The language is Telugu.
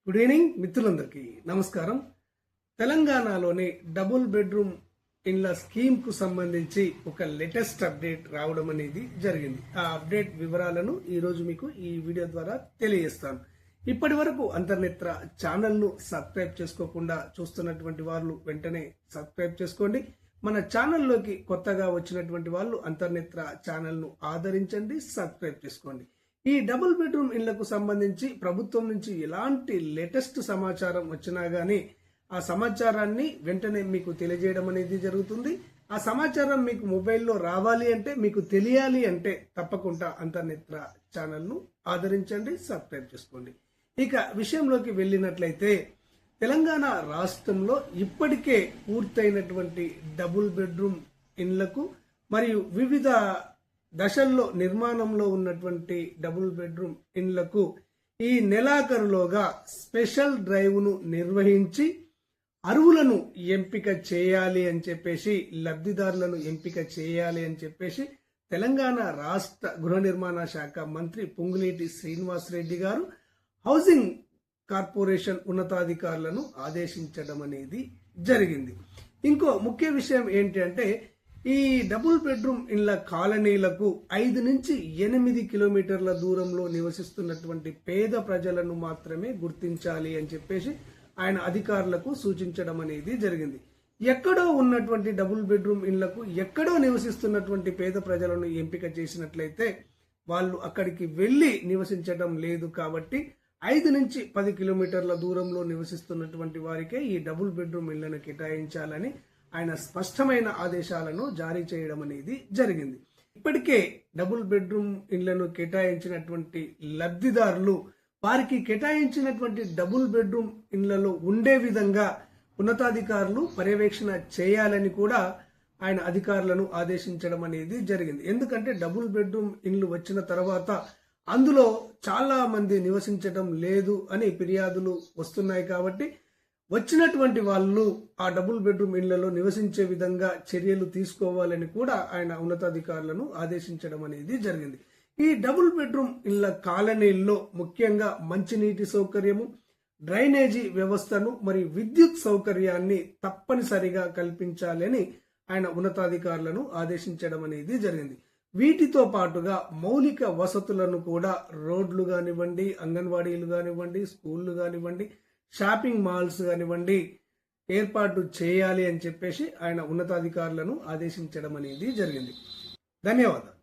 గుడ్ ఈవినింగ్ మిత్రులందరికీ నమస్కారం. తెలంగాణలోని డబుల్ బెడ్రూమ్ ఇండ్ల స్కీమ్ కు సంబంధించి ఒక లేటెస్ట్ అప్డేట్ రావడం అనేది జరిగింది. ఆ అప్డేట్ వివరాలను ఈ రోజు మీకు ఈ వీడియో ద్వారా తెలియజేస్తాను. ఇప్పటి వరకు అంతర్నేత్ర ఛానల్ ను సబ్స్క్రైబ్ చేసుకోకుండా చూస్తున్నటువంటి వాళ్ళు వెంటనే సబ్స్క్రైబ్ చేసుకోండి. మన ఛానల్లోకి కొత్తగా వచ్చినటువంటి వాళ్ళు అంతర్నేత్ర ఛానల్ ను ఆదరించండి, సబ్స్క్రైబ్ చేసుకోండి. ఈ డబుల్ బెడ్రూమ్ ఇళ్లకు సంబంధించి ప్రభుత్వం నుంచి ఎలాంటి లేటెస్ట్ సమాచారం వచ్చినా గానీ ఆ సమాచారాన్ని వెంటనే మీకు తెలియజేయడం అనేది జరుగుతుంది. ఆ సమాచారం మీకు మొబైల్లో రావాలి అంటే, మీకు తెలియాలి అంటే తప్పకుండా అంతర్నేత్ర ఛానల్ ను ఆదరించండి, సబ్స్క్రైబ్ చేసుకోండి. ఇక విషయంలోకి వెళ్ళినట్లయితే, తెలంగాణ రాష్ట్రంలో ఇప్పటికే పూర్తయినటువంటి డబుల్ బెడ్రూమ్ ఇండ్లకు మరియు వివిధ దశల్లో నిర్మాణంలో ఉన్నటువంటి డబుల్ బెడ్రూమ్ ఇండ్లకు ఈ నెలాఖరులోగా స్పెషల్ డ్రైవ్ ను నిర్వహించి అర్హులను ఎంపిక చేయాలి అని చెప్పేసి, లబ్ధిదారులను ఎంపిక చేయాలి అని చెప్పేసి తెలంగాణ రాష్ట్ర గృహ నిర్మాణ శాఖ మంత్రి పొంగులేటి శ్రీనివాసరెడ్డి గారు హౌసింగ్ కార్పొరేషన్ ఉన్నతాధికారులను ఆదేశించడం అనేది జరిగింది. ఇంకో ముఖ్య విషయం ఏంటి అంటే, ఈ డబుల్ బెడ్రూమ్ ఇండ్ల కాలనీలకు 5 నుంచి 8 కిలోమీటర్ల దూరంలో నివసిస్తున్నటువంటి పేద ప్రజలను మాత్రమే గుర్తించాలి అని చెప్పేసి ఆయన అధికారులకు సూచించడం అనేది జరిగింది. ఎక్కడో ఉన్నటువంటి డబుల్ బెడ్రూమ్ ఇండ్లకు ఎక్కడో నివసిస్తున్నటువంటి పేద ప్రజలను ఎంపిక చేసినట్లయితే వాళ్ళు అక్కడికి వెళ్లి నివసించడం లేదు. కాబట్టి 5 నుంచి 10 కిలోమీటర్ల దూరంలో నివసిస్తున్నటువంటి వారికే ఈ డబుల్ బెడ్రూమ్ ఇళ్లను కేటాయించాలని ఆయన స్పష్టమైన ఆదేశాలను జారీ చేయడం అనేది జరిగింది. ఇప్పటికే డబుల్ బెడ్రూమ్ ఇళ్లను కేటాయించినటువంటి లబ్ధిదారులు వారికి కేటాయించినటువంటి డబుల్ బెడ్రూమ్ ఇళ్లలో ఉండే విధంగా ఉన్నతాధికారులు పర్యవేక్షణ చేయాలని కూడా ఆయన అధికారులను ఆదేశించడం అనేది జరిగింది. ఎందుకంటే డబుల్ బెడ్రూమ్ ఇండ్లు వచ్చిన తర్వాత అందులో చాలా మంది నివసించడం లేదు అని ఫిర్యాదులు వస్తున్నాయి. కాబట్టి వచ్చినటువంటి వాళ్ళు ఆ డబుల్ బెడ్రూమ్ ఇళ్లలో నివసించే విధంగా చర్యలు తీసుకోవాలని కూడా ఆయన ఉన్నతాధికారులను ఆదేశించడం అనేది జరిగింది. ఈ డబుల్ బెడ్రూమ్ ఇళ్ల కాలనీల్లో ముఖ్యంగా మంచినీటి సౌకర్యము, డ్రైనేజీ వ్యవస్థను మరియు విద్యుత్ సౌకర్యాన్ని తప్పనిసరిగా కల్పించాలని ఆయన ఉన్నతాధికారులను ఆదేశించడం అనేది జరిగింది. వీటితో పాటుగా మౌలిక వసతులను కూడా రోడ్లు కానివ్వండి, అంగన్వాడీలు కానివ్వండి, స్కూళ్లు కానివ్వండి, షాపింగ్ మాల్స్ కానివ్వండి ఏర్పాటు చేయాలి అని చెప్పేసి ఆయన ఉన్నతాధికారులను ఆదేశించడం అనేది జరిగింది. ధన్యవాదాలు.